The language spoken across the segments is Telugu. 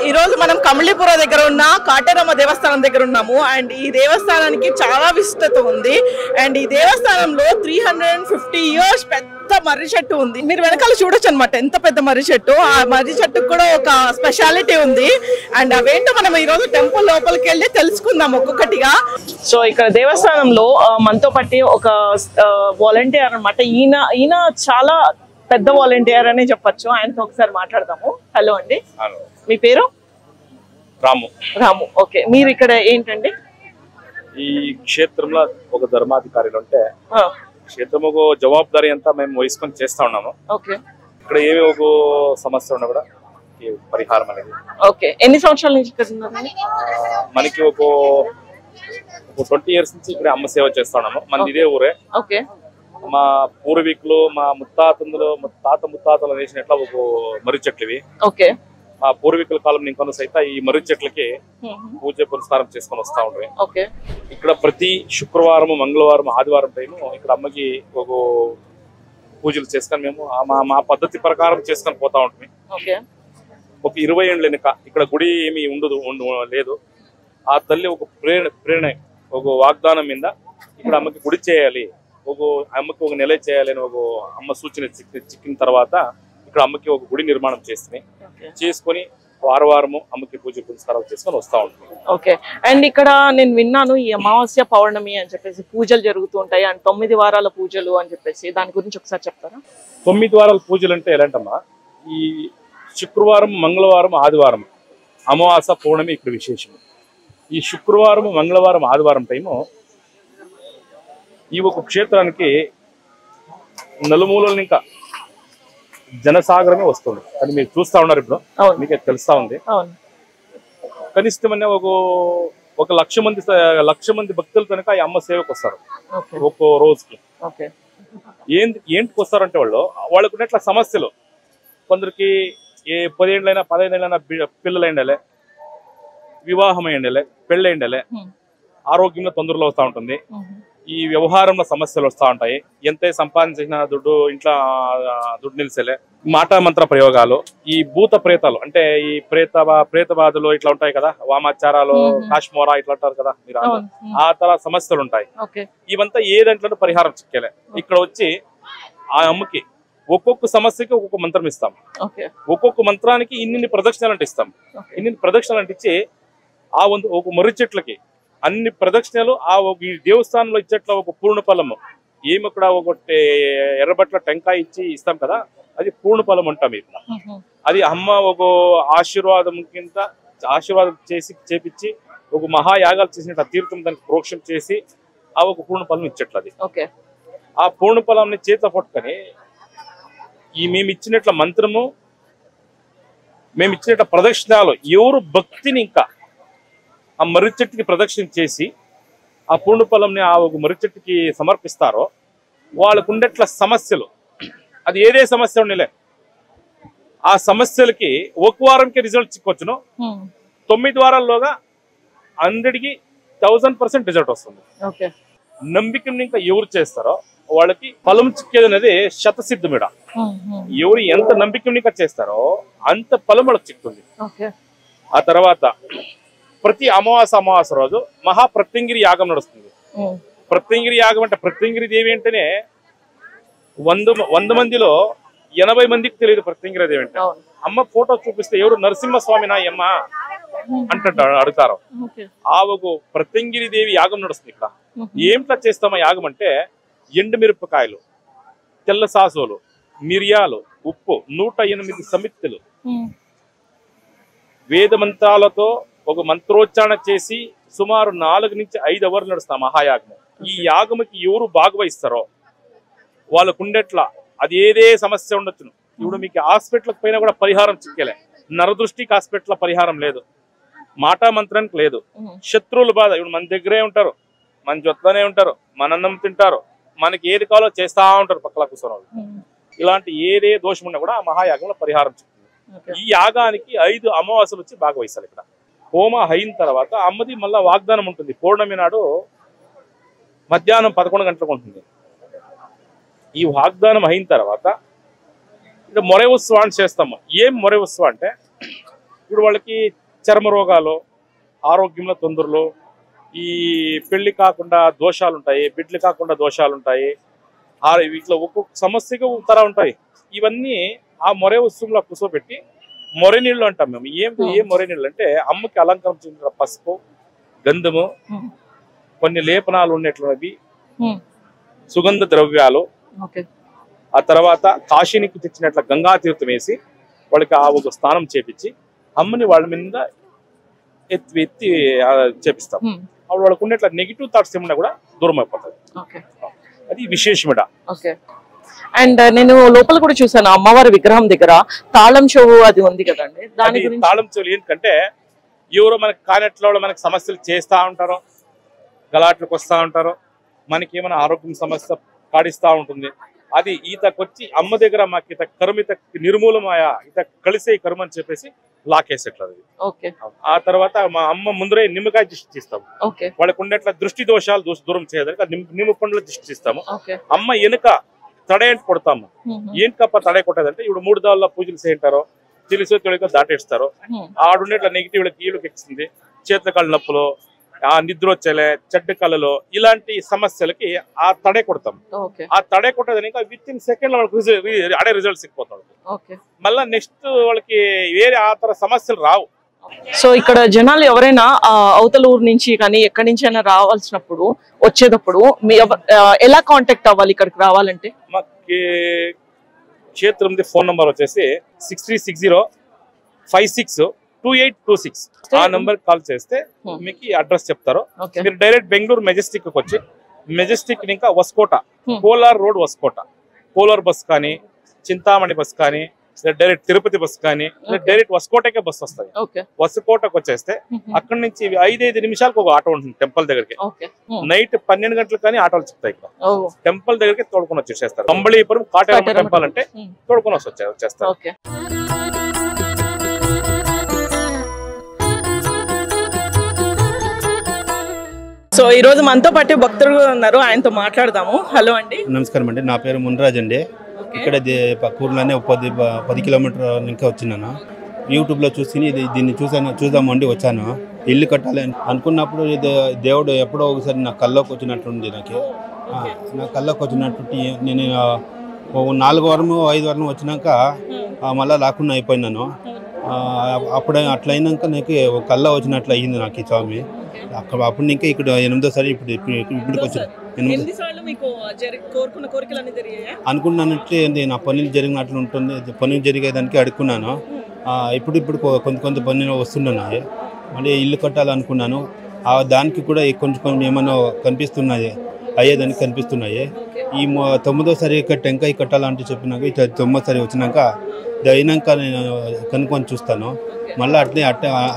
ఈ రోజు మనం కమలీపుర దగ్గర ఉన్న కాటేరమ్మ దేవస్థానం దగ్గర ఉన్నాము. అండ్ ఈ దేవస్థానానికి చాలా విశిష్టత ఉంది. అండ్ ఈ దేవస్థానంలో 350 years పెద్ద మర్రి చెట్టు ఉంది. మీరు వెనకాల చూడొచ్చు అనమాట ఎంత పెద్ద మర్రి చెట్టు. ఆ మర్రి చెట్టుకు కూడా ఒక స్పెషాలిటీ ఉంది. అండ్ అవేంటో మనం ఈ రోజు టెంపుల్ లోపలికి వెళ్ళి తెలుసుకుందాం ఒక్కొక్కటిగా. సో ఇక్కడ దేవస్థానంలో మనతో పట్టి ఒక వాలంటీర్ అనమాట. ఈయన చాలా పెద్ద వాలంటీర్ అనే చెప్పచ్చు. ఆయనతో ఒకసారి మాట్లాడదాము. హలో అండి, మీ పేరు? రాము. ఓకే, మీరు ఇక్కడ ఏంటండి? ఈ క్షేత్రంలో ఒక ధర్మాధికారులు ఉంటే క్షేత్రము జవాబుదారీ అంతా మేము వహించుకొని చేస్తా ఉన్నాము. ఓకే, ఇక్కడ ఏమి ఒక సమస్య ఉన్నా కూడా పరిహారం అనేది. ఓకే, ఎన్ని సంవత్సరాల నుంచి ఇక్కడ ఉన్నారండి? మనకి ఒక 20 years నుంచి ఇక్కడ అమ్మ సేవ చేస్తా ఉన్నాము. మన ఇదే ఊరే. ఓకే, మా పూర్వీకులు మా ముత్తాతలు వేసినట్ల ఒక మర్రి చెట్లు ఇవి. ఓకే, మా పూర్వీకుల కాలం ఇంకొన సైతం ఈ మర్రి చెట్లకి పూజ పురస్కారం చేసుకొని వస్తా ఉంటాయి. ఓకే, ఇక్కడ ప్రతి శుక్రవారం, మంగళవారం, ఆదివారం టైము ఇక్కడ అమ్మకి ఒక పూజలు చేసుకొని మేము మా పద్ధతి ప్రకారం చేసుకొని పోతా ఉంటుంది. ఓకే, ఒక 20 ఏళ్ళ వెనుక ఇక్కడ గుడి ఏమి లేదు. ఆ తల్లి ఒక ప్రేరణ ఒక వాగ్దానం మీద ఇక్కడ అమ్మకి గుడి చేయాలి, అమ్మకి ఒక నెల చేయాలి అని ఒక అమ్మ సూచన చిక్కిన తర్వాత ఇక్కడ అమ్మకి ఒక గుడి నిర్మాణం చేసుకొని వారము అమ్మకి పూజ పురస్కారాలు చేసుకొని వస్తా ఉంటుంది. ఓకే, అండ్ ఇక్కడ నేను విన్నాను ఈ అమావాస్య పౌర్ణమి అని చెప్పేసి పూజలు జరుగుతూ ఉంటాయి. అండ్ 9 వారాల పూజలు అని చెప్పేసి దాని గురించి ఒకసారి చెప్తారా? 9 వారాల పూజలు అంటే ఎలాంటమ్మా, ఈ శుక్రవారం, మంగళవారం, ఆదివారం అమావాస్య పౌర్ణమి ఇక్కడ విశేషం. ఈ శుక్రవారం, మంగళవారం, ఆదివారం టైము ఈ ఒక క్షేత్రానికి నలుమూలలు ఇంకా జనసాగరమే వస్తుంది. కానీ మీరు చూస్తా ఉన్నారు, ఇప్పుడు మీకే తెలుస్తా ఉంది. కనిష్టమనే ఒక 1,00,000 మంది భక్తులు కనుక ఈ అమ్మ సేవకు వస్తారు ఒక్కో రోజుకి. ఏంటికి వస్తారంటే వాళ్ళకు ఉన్నట్ల సమస్యలు, కొందరికి 10 ఏళ్ళైనా 15 ఏళ్ళైనా పిల్లలైండలే, వివాహం అయ్యండలే, పెళ్ళైండలే, ఆరోగ్యంలో తొందరలు వస్తూ ఉంటుంది, ఈ వ్యవహారంలో సమస్యలు వస్తూ ఉంటాయి, ఎంత సంపాదించిన దుడ్డు ఇంట్లో దుడ్డు నిలిసేలే, మాట మంత్ర ప్రయోగాలు, ఈ భూత ప్రేతాలు అంటే ఈ ప్రేతబాధలు ఇట్లా ఉంటాయి కదా, వామాచారాలు, కాశ్మోరా ఇట్లా అంటారు కదా మీరు, ఆ తర సమస్యలు ఉంటాయి. ఇవంతా ఏ దాంట్లో పరిహారం చిక్కేలే. ఇక్కడ వచ్చి ఆ అమ్మకి ఒక్కొక్క సమస్యకి ఒక్కొక్క మంత్రం ఇస్తాం. ఒక్కొక్క మంత్రానికి ఇన్ని ప్రదక్షిణాలు అంటే ఇస్తాం. ఇన్ని ప్రదక్షిణాలు అంటే ఇచ్చి ఆ ఒక మర్రి చెట్లకి అన్ని ప్రదక్షిణలు ఈ దేవస్థానంలో ఇచ్చేట్ల ఒక పూర్ణ ఫలము ఏమి అక్కడ ఒకటి ఎర్రబట్ల టెంకాయ ఇచ్చి ఇస్తాం కదా, అది పూర్ణ ఫలం అంటాం. ఇట్లా అది అమ్మ ఒక ఆశీర్వాదం కింద ఆశీర్వాదం చేపించి ఒక మహాయాగాలు చేసినట్టు తీర్థం దానికి ప్రోక్షం చేసి ఆ ఒక పూర్ణ ఫలం ఇచ్చేట్లది. ఆ పూర్ణ ఫలాన్ని చేత పట్టుకొని మేము ఇచ్చినట్ల మంత్రము, మేము ఇచ్చినట్ల ప్రదక్షిణాలు ఎవరు భక్తిని ఇంకా ఆ మర్రి చెట్టుకి ప్రదక్షిణ చేసి ఆ పూర్ణ ఫలంని ఆ ఒక మర్రి చెట్టుకి సమర్పిస్తారో వాళ్ళకు ఉండేట్ల సమస్యలు, అది ఏదే సమస్య ఉండలే, ఆ సమస్యలకి ఒక వారంకి రిజల్ట్ చిక్కొచ్చును. 9 వారాల్లోగా 100% రిజల్ట్ వస్తుంది. నమ్మికని ఇంకా ఎవరు చేస్తారో వాళ్ళకి ఫలం చిక్కేది అనేది శతసిద్ధమిడ. ఎవరు ఎంత నమ్మికని చేస్తారో అంత ఫలం వాళ్ళకి చిక్కుతుంది. ఆ తర్వాత ప్రతి అమావాస రోజు మహాప్రత్యంగిరి యాగం నడుస్తుంది. ప్రత్యంగిరి యాగం అంటే ప్రత్యంగిరి దేవి అంటేనే 100 మందిలో 80 మందికి తెలియదు ప్రత్యంగిరి దేవి అంటే. అమ్మ ఫోటో చూపిస్తే ఎవరు నరసింహస్వామి నా అమ్మ అడుగుతారు. ఆ ఒక ప్రత్యంగిరి దేవి యాగం నడుస్తుంది. ఇక్కడ ఏమిట్లా చేస్తామా యాగం అంటే ఎండుమిరపకాయలు, తెల్ల సాసోలు, మిరియాలు, ఉప్పు, 108 సమిత్తులు, వేద మంత్రాలతో ఒక మంత్రోచ్చారణ చేసి సుమారు 4 నుంచి 5 అవర్లు నడుస్తాం మహాయాగము. ఈ యాగముకి ఎవరు భాగవహిస్తారో వాళ్ళకు ఉండేట్లా అది ఏదే సమస్య ఉండొచ్చును. ఇప్పుడు మీకు హాస్పిటల్కి పోయినా కూడా పరిహారం చిక్కేలే. నరదృష్టికి హాస్పిటల్ పరిహారం లేదు, మాటా మంత్రానికి లేదు, శత్రువుల బాధ ఇప్పుడు మన దగ్గరే ఉంటారు, మన జొత్తనే ఉంటారు, మన అన్నం తింటారు, మనకి ఏది కావాలో చేస్తా ఉంటారు పక్కల కూర్చొని వాళ్ళు. ఇలాంటి ఏదే దోషం ఉన్నా కూడా ఆ మహాయాగంలో పరిహారం చిక్కింది. ఈ యాగానికి 5 అమావాస్యలు వచ్చి భాగవహిస్తారు. ఇక్కడ హోమ అయిన తర్వాత అమ్మది మళ్ళా వాగ్దానం ఉంటుంది. పౌర్ణమి నాడు మధ్యాహ్నం 11 గంటలకు ఉంటుంది. ఈ వాగ్దానం అయిన తర్వాత ఇక మొర ఉత్సవాన్ని చేస్తాము. ఏం మొర ఉత్సవం అంటే ఇప్పుడు వాళ్ళకి చర్మ రోగాలు, ఆరోగ్యంలో తొందరలు, ఈ పెళ్లి కాకుండా దోషాలు ఉంటాయి, బిడ్డలు కాకుండా దోషాలు ఉంటాయి, వీటిలో ఒక్కొక్క సమస్యగా తర ఉంటాయి. ఇవన్నీ ఆ మొరే వస్తువులో కూర్చోబెట్టి మొరె నీళ్ళు అంటాం మేము. ఏం మొరె నీళ్ళు అంటే అమ్మకి అలంకరించిన పసుపు, గంధము, కొన్ని లేపనాలు ఉన్నట్లున్నవి, సుగంధ ద్రవ్యాలు, ఆ తర్వాత కాశీనికి తెచ్చినట్ల గంగా తీర్థం వేసి వాళ్ళకి ఆ ఒక స్నానం చేపించి అమ్మని వాళ్ళ మీద ఎత్తి చేపిస్తాం. అప్పుడు వాళ్ళకు ఉన్నట్ల నెగిటివ్ థాట్స్ ఏమన్నా కూడా దూరం అయిపోతుంది. అది విశేషమిడ. అండ్ నేను లోపల కూడా చూసాను అమ్మవారి విగ్రహం దగ్గర తాళం చెవు అది ఉంది కదండి. దాని గురించి తాళం చెవులు ఏంటంటే ఎవరో మనకి కానట్లో మనకి సమస్యలు చేస్తూ ఉంటారో, గలాట్లకు వస్తూ ఉంటారో, మనకి ఏమైనా ఆరోగ్యం సమస్య కాడిస్తూ ఉంటుంది. అది ఈతకొచ్చి అమ్మ దగ్గర మాకు ఇత కరుమ ఇత నిర్మూలమాయా ఇత కలిసే కరుమ అని చెప్పేసి లాకేసేట్లేదు. ఆ తర్వాత మా అమ్మ ముందరే నిమ్మకాయ దృష్టి ఇస్తాము. వాళ్ళకు ఉండేట్ల దృష్టి దోషాలు దూరం చేయడానికి నిమ్మ పండ్ల దృష్టి ఇస్తాము. అమ్మ వెనుక తడేంటి కొడతాము. ఏంటికప్ప తడే కొట్టేదంటే ఇప్పుడు 3 దాళ్ళ పూజలు చేయింటారో తెలుసో తెలియక దాటేస్తారు. ఆడుండేట్ల నెగిటివ్ కీళ్ళకి ఎక్కిస్తుంది, చేతుల కాళ్ళ నొప్పులు, ఆ నిద్ర వచ్చేలే, చెడ్డ కళ్ళలో ఇలాంటి సమస్యలకి ఆ తడే కొడతాం. ఆ తడే కొట్టేదానికి విత్ ఇన్ సెకండ్ వాళ్ళకి అడే రిజల్ట్స్ ఇచ్చిపోతాడు. మళ్ళా నెక్స్ట్ వాళ్ళకి వేరే ఆ తర సమస్యలు రావు. సో ఇక్కడ జనాలు ఎవరైనా అవతల ఊరు నుంచి కానీ ఎక్కడి నుంచి అయినా రావాల్సినప్పుడు వచ్చేటప్పుడు ఎలా కాంటాక్ట్ అవ్వాలి ఇక్కడికి రావాలంటే? మాకి క్షేత్రం ఫోన్ నంబర్ వచ్చేసి 6360562826. ఆ నంబర్ కాల్ చేస్తే మీకు అడ్రస్ చెప్తారు. మీరు డైరెక్ట్ బెంగళూరు మెజెస్టిక్ వచ్చి మెజెస్టిక్ ఇంకా వస్కోట, కోలార్ రోడ్ వస్కోట, కోలార్ బస్ కానీ, చింతామణి బస్ కానీ, డైరెక్ట్ తిరుపతి బస్ కానీ, డైరెక్ట్ వస్కోటకే బస్ వస్తుంది. వస్కోటకు వచ్చేస్తే అక్కడి నుంచి 5 నిమిషాలకు ఒక ఆటో ఉంటుంది టెంపుల్ దగ్గరికి. నైట్ 12 గంటలకు కానీ ఆటోలు చెప్తాయి. ఇక్కడ టెంపుల్ దగ్గరికి తోడుకొని వచ్చేస్తారు. కంబళీపురం కాటేరమ్మ టెంపుల్ అంటే తోడుకొని వచ్చేస్తారు. సో ఈ రోజు మనతో పాటు భక్తులు ఉన్నారు, ఆయనతో మాట్లాడదాము. హలో అండి. నమస్కారం అండి, నా పేరు మున్రాజ్ అండి. ఇక్కడ పక్కూరులోనే 10 కిలోమీటర్ ఇంకా వచ్చినాను. యూట్యూబ్లో చూసి దీన్ని చూద్దామండి వచ్చాను. ఇల్లు కట్టాలి అనుకున్నప్పుడు దేవుడు ఎప్పుడో ఒకసారి నా కల్లోకి వచ్చినట్టుంది. నా కల్లోకి వచ్చినట్టు నేను 4 వారము 5 వారం వచ్చినాక మళ్ళీ రాకుండా అయిపోయినాను. అప్పుడు అట్లా అయినాక నాకు కల్లా వచ్చినట్లు అయ్యింది నాకు ఈ స్వామి. అప్పుడు ఇంకా ఇక్కడ 8వ సారి ఇప్పటికి వచ్చాను. అనుకున్నట్లే నా పనులు జరిగినట్లు ఉంటుంది. పనులు జరిగేదానికి అడుక్కున్నాను. ఇప్పుడు కొంత పనులు వస్తున్నాయి. మళ్ళీ ఇల్లు కట్టాలనుకున్నాను. దానికి కూడా కొంచెం ఏమైనా కనిపిస్తున్నాయి, అయ్యేదానికి కనిపిస్తున్నాయి. ఈ 9వ సారి టెంకాయ కట్టాలంటే చెప్పినాక 9వ సారి వచ్చినాక అయినాక నేను కనుక్కొని చూస్తాను. మళ్ళీ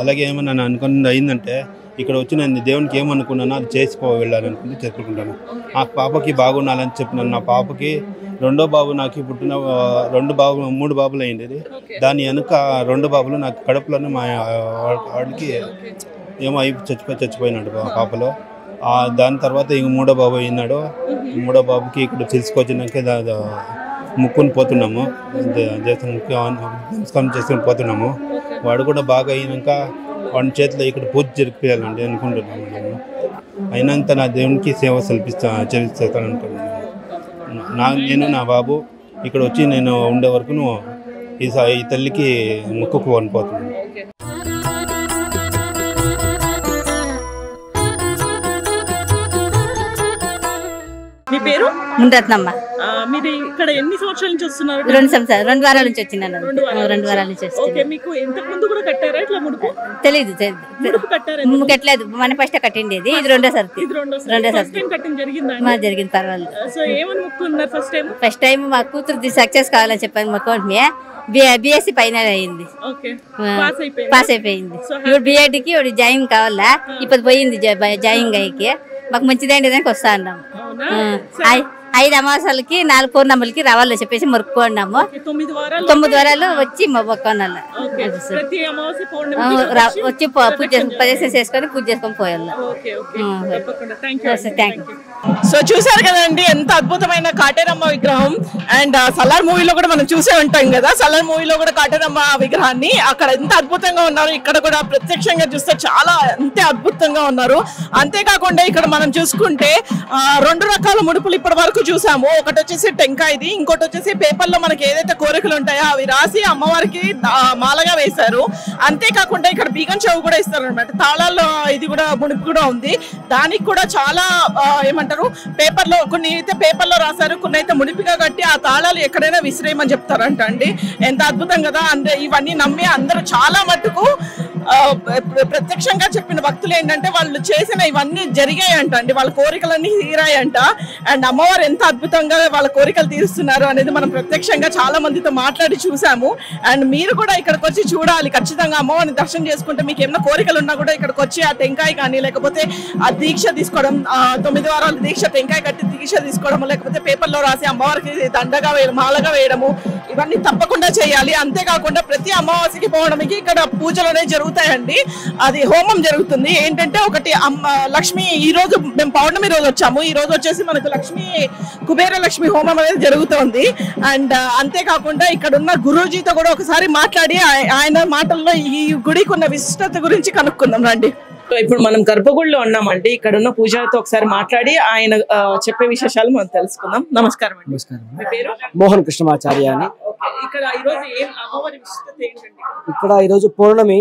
అలాగే ఏమన్నా అనుకున్నది అయిందంటే ఇక్కడ వచ్చి నేను దేవునికి ఏమనుకున్నానో అది వెళ్ళాలనుకుంటే చెప్పుకుంటాను. ఆ పాపకి బాగుండాలని చెప్పినాను. నా పాపకి 2వ బాబు నాకు పుట్టిన 3 బాబులు అయింది. దాని వెనుక 2 బాబులు నాకు కడుపులోనే మా వాడికి ఏమో చచ్చిపోయినాడు పాపలో. దాని తర్వాత ఇంక 3వ బాబు అయినాడు. 3వ బాబుకి ఇక్కడ తెలుసుకొచ్చినాక ముక్కుని పోతున్నాము, నమస్కారం చేసుకొని పోతున్నాము. వాడు కూడా బాగా అయినాక వాడి చేతిలో ఇక్కడ పూజ జరిపియాలండి అనుకుంటున్నాము. నేను అయినంత నా దేవునికి సేవ చేస్తాను అనుకుంటున్నాను. నేను నా బాబు ఇక్కడ వచ్చి నేను ఉండే వరకు ఈ తల్లికి ముక్కుకు అనిపోతున్నాను. మీ పేరు? ముందత్నమ్మ. మీరు ఇక్కడ ఎన్ని సంవత్సరాల నుంచి వస్తున్నారు? 2 వారాల నుంచి వచ్చినాను. 2 వారాల నుంచి వస్తున్నాను. మీకు ఇంతకు ముందు కూడా కట్టారా ఇట్లా ముడుపు? తెలీదు, కట్టలేదు. మన ఫస్ట్ కట్టిండేది. ఇది 2వ సారి. జరిగింది, పర్వాలేదు. ఫస్ట్ టైం మా కూతురు సక్సెస్ కావాలని చెప్పాను. మా కోటి బిఎస్సి ఫైనల్ అయింది, పాస్ అయిపోయింది. ఇప్పుడు బిఎడ్కి జాయిన్ కావాలా, ఇప్పుడు పోయింది జాయిన్ అయ్యి. మాకు మంచిదండి దానికి వస్తా అన్నాము. 5 అమావాసాలకి 4 పూర్ణములకి రావాలని చెప్పేసి మొక్కుకున్నాము. 9 వారాలు వచ్చి మొక్కుకున్నాము. వచ్చి ప్రదర్శన చేసుకొని పూజ చేసుకొని పోయాలి. సో చూసారు కదండి ఎంత అద్భుతమైన కాటేరమ్మ విగ్రహం. అండ్ సలార్ మూవీలో కూడా మనం చూసే ఉంటాం కదా, సలార్ మూవీలో కూడా కాటేరమ్మ విగ్రహాన్ని అక్కడ ఎంత అద్భుతంగా ఉన్నారు, ఇక్కడ కూడా ప్రత్యక్షంగా చూస్తే చాలా అంతే అద్భుతంగా ఉన్నారు. అంతేకాకుండా ఇక్కడ మనం చూసుకుంటే 2 రకాల ముడుపులు ఇప్పటి వరకు చూసాము. ఒకటి వచ్చేసి టెంకాయది, ఇంకోటి వచ్చేసి పేపర్లో మనకి ఏదైతే కోరికలు ఉంటాయో అవి రాసి అమ్మవారికి మాలగా వేశారు. అంతేకాకుండా ఇక్కడ బీగం చెవు కూడా ఇస్తారు అనమాట. తాళాల్లో ఇది కూడా ముడుపు కూడా ఉంది. దానికి కూడా చాలా ఏమంటారు పేపర్లో, కొన్ని అయితే పేపర్లో రాశారు, కొన్ని అయితే ముడిపిగా కట్టి ఆ తాళాలు ఎక్కడైనా విసిరేయమని చెప్తారంట అండి. ఎంత అద్భుతం కదా. అంటే ఇవన్నీ నమ్మి అందరూ చాలా మట్టుకు ప్రత్యక్షంగా చెప్పిన భక్తులు ఏంటంటే వాళ్ళు చేసిన ఇవన్నీ జరిగాయంట అండి, వాళ్ళ కోరికలన్నీ తీరాయంట. అండ్ అమ్మవారు ఎంత అద్భుతంగా వాళ్ళ కోరికలు తీరుస్తున్నారు అనేది మనం ప్రత్యక్షంగా చాలా మందితో మాట్లాడి చూసాము. అండ్ మీరు కూడా ఇక్కడికి వచ్చి చూడాలి ఖచ్చితంగా. అమ్మవారిని దర్శనం చేసుకుంటే మీకు ఏమైనా కోరికలు ఉన్నా కూడా ఇక్కడికి వచ్చి ఆ టెంకాయ కానీ లేకపోతే ఆ దీక్ష తీసుకోవడం, 9 వారాల దీక్ష, టెంకాయ కట్టి దీక్ష తీసుకోవడము, లేకపోతే పేపర్లో రాసి అమ్మవారికి దండగా వేయడం, మాలగా వేయడము, ఇవన్నీ తప్పకుండా చేయాలి. అంతేకాకుండా ప్రతి అమావాస్యకి పౌర్ణమికి ఇక్కడ పూజలు అనేవి జరుగుతాయండి. అది హోమం జరుగుతుంది. ఏంటంటే ఒకటి లక్ష్మి, ఈ రోజు మేము పౌర్ణమి రోజు వచ్చాము, ఈ రోజు వచ్చేసి మనకు కుబేర లక్ష్మి హోమం అనేది జరుగుతోంది. అండ్ అంతేకాకుండా ఇక్కడ ఉన్న గురూజీతో కూడా ఒకసారి మాట్లాడి ఆయన మాటల్లో ఈ గుడికి ఉన్న విశిష్టత గురించి కనుక్కుందాం రండి. ఇప్పుడు మనం గర్భగుడిలో ఉన్నామండి. ఇక్కడ ఉన్న పూజారితో ఒకసారి మాట్లాడి ఆయన చెప్పే విశేషాలు మనం తెలుసుకుందాం. నమస్కారం అండి. మీ పేరు? మోహన్ కృష్ణమాచార్య అని. ఇక్కడ ఈ రోజు ఏం అమ్మవారి విశిష్టత ఏంటండి? ఇక్కడ ఈ రోజు పౌర్ణమి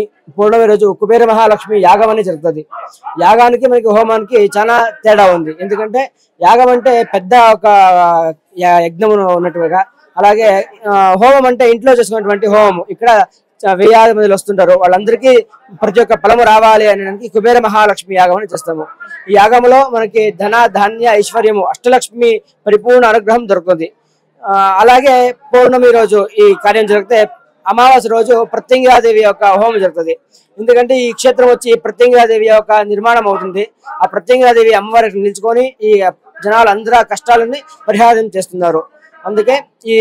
రోజు కుబేర మహాలక్ష్మి యాగం అని జరుగుతుంది. యాగానికి మనకి హోమానికి చాలా తేడా ఉంది. ఎందుకంటే యాగం అంటే పెద్ద ఒక యజ్ఞం ఉన్నట్టుగా, అలాగే హోమం అంటే ఇంట్లో చేసుకున్నటువంటి హోమం. ఇక్కడ 1000 మంది వస్తుంటారు, వాళ్ళందరికీ ప్రతి ఒక్క ఫలము రావాలి అనడానికి కుబేర మహాలక్ష్మి యాగం అని చేస్తాము. ఈ యాగంలో మనకి ధన, ధాన్య, ఐశ్వర్యము, అష్టలక్ష్మి పరిపూర్ణ అనుగ్రహం దొరుకుతుంది. అలాగే పౌర్ణమి రోజు ఈ కార్యం జరిగితే అమావాస్య రోజు ప్రత్యంగిరాదేవి యొక్క హోమం జరుగుతుంది. ఎందుకంటే ఈ క్షేత్రం వచ్చి ప్రత్యంగిరాదేవి యొక్క నిర్మాణం అవుతుంది. ఆ ప్రత్యంగిరాదేవి అమ్మవారికి నిలుచుకొని ఈ జనాలందరూ కష్టాలని పరిహారం చేస్తున్నారు. అందుకే ఈ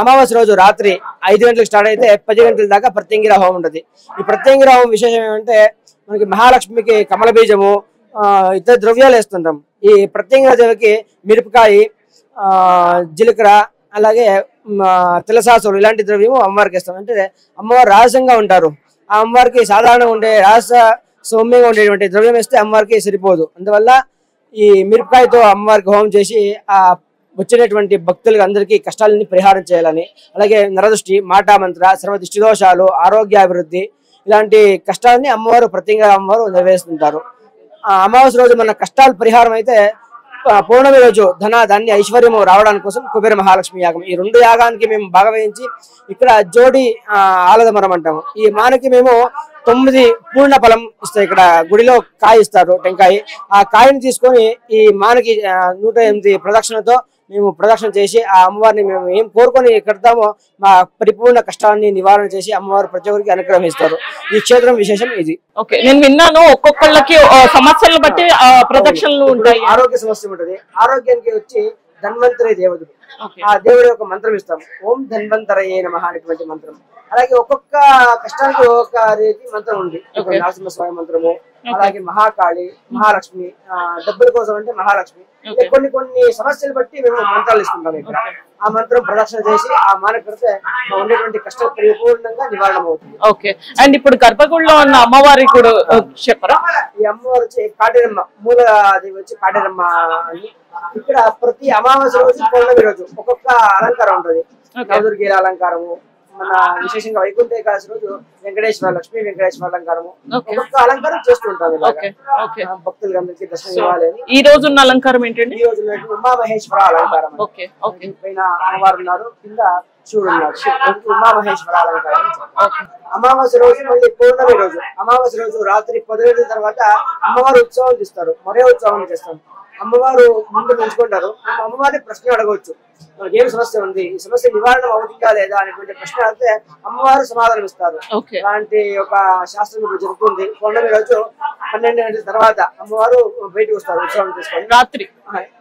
అమావాస్య రోజు రాత్రి 5 గంటలకు స్టార్ట్ అయితే 10 గంటల దాకా ప్రత్యంగిరా హోమం ఉంటుంది. ఈ ప్రత్యంగిరా హోమం విశేషం ఏమంటే మనకి మహాలక్ష్మికి కమల బీజము, ఇతర ద్రవ్యాలు వేస్తుంటాం. ఈ ప్రత్యంగిరాదేవికి మిరపకాయ, జీలకర్ర, అలాగే తులసాసులు ఇలాంటి ద్రవ్యము అమ్మవారికి ఇస్తాం. అంటే అమ్మవారు రహస్యంగా ఉంటారు. ఆ అమ్మవారికి సాధారణంగా ఉండే రహస్య సౌమ్యంగా ఉండేటువంటి ద్రవ్యం ఇస్తే అమ్మవారికి సరిపోదు. అందువల్ల ఈ మిరపకాయతో అమ్మవారికి హోమం చేసి ఆ వచ్చినటువంటి భక్తులకు అందరికీ కష్టాలని పరిహారం చేయాలని, అలాగే నరదృష్టి, మాటామంత్ర, సర్వ దృష్టి దోషాలు, ఆరోగ్యాభివృద్ధి ఇలాంటి కష్టాలని అమ్మవారు ప్రత్యేకంగా అమ్మవారు నెరవేరుస్తుంటారు. అమావాస్య రోజు మన కష్టాలు పరిహారం అయితే పౌర్ణమి రోజు ధన, ధాన్య, ఐశ్వర్యము రావడానికి కోసం కుబేర మహాలక్ష్మి యాగం. ఈ 2 యాగానికి మేము భాగవహించి ఇక్కడ జోడి ఆలద మరం అంటాము. ఈ మానకి మేము 9 పూర్ణ ఫలం ఇస్తాయి. ఇక్కడ గుడిలో కాయ ఇస్తారు, టెంకాయ. ఆ కాయని తీసుకొని ఈ మానకి 108 ప్రదక్షిణతో మేము ప్రదక్షిణ చేసి ఆ అమ్మవారిని మేము ఏం కోరుకొని కడతామో మా పరిపూర్ణ కష్టాన్ని నివారణ చేసి అమ్మవారు ప్రతి ఒక్కరికి అనుగ్రహిస్తారు. ఈ క్షేత్రం విశేషం ఇది. ఓకే, నేను విన్నాను ఒక్కొక్కళ్ళకి సమస్యలను బట్టి ప్రదక్షిణలు ఉంటాయి. ఆరోగ్య సమస్య ఉంటుంది. ఆరోగ్యానికి వచ్చి ధన్వంతరి దేవుడు, ఆ దేవుడి యొక్క మంత్రం ఇస్తాం. ఓం ధన్వంతరయే నమః అనేటువంటి మంత్రం. అలాగే ఒక్కొక్క కష్టానికి ఒక్కొక్క రీతి మంత్రం ఉంది. నరసింహస్వామి మంత్రము, అలాగే మహాకాళి, మహాలక్ష్మి, డబ్బుల కోసం అంటే మహాలక్ష్మి. కొన్ని సమస్యలు బట్టి మేము మంత్రాలు ఇస్తుంటాం. ఇక్కడ ఆ మంత్రం ప్రదక్షిణ చేసి ఆ మాన కడితే ఉండేటువంటి కష్టం పరిపూర్ణంగా నివారణ అవుతుంది. ఓకే, అండ్ ఇప్పుడు గర్భగుడిలో ఉన్న అమ్మవారి కూడా చెప్పరా? ఈ అమ్మవారు వచ్చి కాటేరమ్మ, మూలదేవి వచ్చి కాటేరమ్మ అని. ఇక్కడ ప్రతి అమావాస్య రోజు, పౌర్ణమి రోజు ఒక్కొక్క అలంకారం ఉంటుంది. నవదుర్గీల అలంకారము, మన విశేషంగా వైకుంఠ ఏకాదశి రోజు వెంకటేశ్వర, లక్ష్మీ వెంకటేశ్వర అలంకారము, ఒక్కొక్క అలంకారం చేస్తుంటాము. భక్తులకి అందరికీ దర్శనం ఇవ్వాలి అని. ఈ రోజు ఉన్న అలంకారం ఏంటండి? ఈ రోజు ఉమామహేశ్వర అలంకారం. పైన అమ్మవారు ఉన్నారు, కింద శివుడు ఉన్నాడు. ఉమామహేశ్వర అలంకారం. అమావాస్య రోజు మళ్ళీ పౌర్ణమి రోజు, అమావాస్య రోజు రాత్రి 10 గంటల తర్వాత అమ్మవారు ఉత్సవం తీస్తారు. మరే ఉత్సవం చేస్తాం. అమ్మవారు ముందు నిలుచుకుంటారు. అమ్మవారిని ప్రశ్న అడగవచ్చు. మనకి ఏం సమస్య ఉంది, ఈ సమస్య నివారణ అవుతుందా లేదా అనేటువంటి ప్రశ్న అయితే అమ్మవారు సమాధానం ఇస్తారు. అలాంటి ఒక శాస్త్రం ఇప్పుడు జరుగుతుంది. పౌర్ణమి రోజు 12 గంటల తర్వాత అమ్మవారు బయటకు వస్తారు ఉత్సవం తీసుకొని. రాత్రి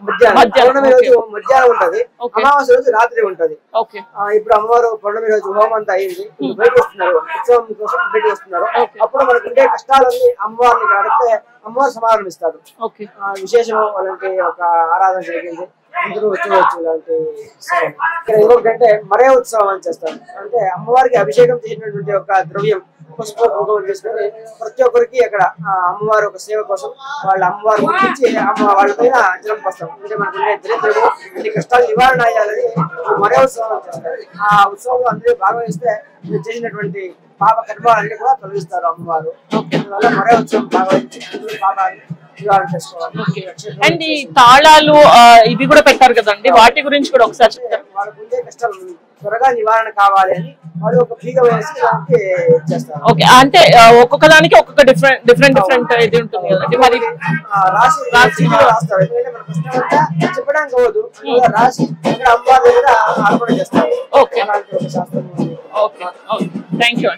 మధ్యాహ్నం పౌర్ణమి రోజు మధ్యాహ్నం ఉంటది, అమావాస్య రోజు రాత్రి ఉంటది. ఇప్పుడు అమ్మవారు పౌర్ణమి రోజు హోమం అంతా అయింది, బయటకు వస్తున్నారు, ఉత్సవం కోసం బయటకు వస్తున్నారు. అప్పుడు మనకు ఉండే కష్టాలన్నీ అమ్మవారిని అడిగితే అమ్మవారు సమాధానం ఇస్తారు. విశేషం అలాంటి ఒక ఆరాధన జరిగింది, అందరూ వచ్చేవచ్చు. ఇలాంటి ఇక్కడ ఇంకొకటంటే మరే ఉత్సవం అని చేస్తారు. అంటే అమ్మవారికి అభిషేకం చేసినటువంటి ఒక ద్రవ్యం పసుపు కుంకుమ చేసుకుని ప్రతి ఒక్కరికి అక్కడ అమ్మవారు ఒక సేవ కోసం వాళ్ళ అమ్మవారు గురించి వాళ్ళ పైన జలం పోస్తాం. అంటే మనకు ఉండే దరిద్రము అన్ని కష్టాలు నివారణ అయ్యాలని మరే ఉత్సవం చేస్తారు. ఆ ఉత్సవంలో అందరూ భాగవహిస్తే చేసినటువంటి పాప కర్మాలన్నీ కూడా తొలగిస్తారు అమ్మవారు. అందువల్ల మరే ఉత్సవం భాగవహించి పాపాలు అండ్ ఈ తాళాలు ఇవి కూడా పెట్టారు కదండి, వాటి గురించి కూడా ఒకసారి చెప్తారు. వాళ్ళకు ఉండే కష్టాలు త్వరగా నివారణ కావాలి అని వాళ్ళు ఒక ఫ్రీగా వేసి చేస్తారు. ఓకే, అంటే ఒక్కొక్క దానికి ఒక్కొక్క డిఫరెంట్ ఇది ఉంటుంది కదండి. మరి రాసి రాస్తారు, ఎందుకంటే మన కష్టం అంతా చెప్పడానికి అవ్వదు, రాసి అమ్మవారి దగ్గర అర్పణ చేస్తారు. ఓకే, అలాంటి ఒక శాస్త్రం. Okay, thank you.